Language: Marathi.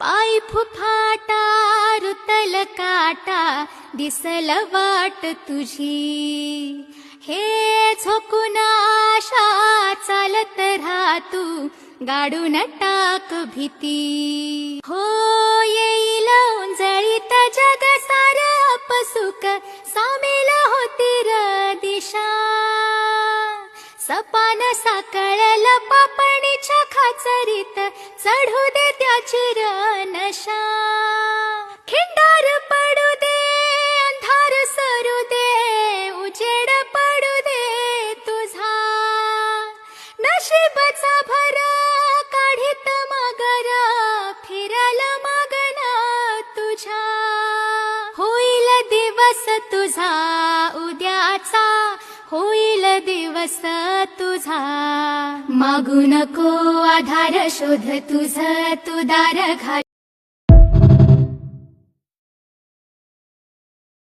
पाय फुफाटा रुतल काटा दिसल वाट तुझी. हे झोकून आशा चालत राहा तू गाडून टाक भीती. हो येईल उंजळीत जग सार अपसुक सामील होती र दिशा. सपान साकळल पापणीच्या खाचरीत चढू दे त्याची र नशा. खिंडार पडू दे अंधार सरू दे उजेड पडू दे तुझा. नशिबाचा भर काढीत मगर फिरल मागना तुझ्या. होईल दिवस तुझा उद्याचा होईल दिवस तुझा. मागू नको आधार शोध तुझ तू दार घाल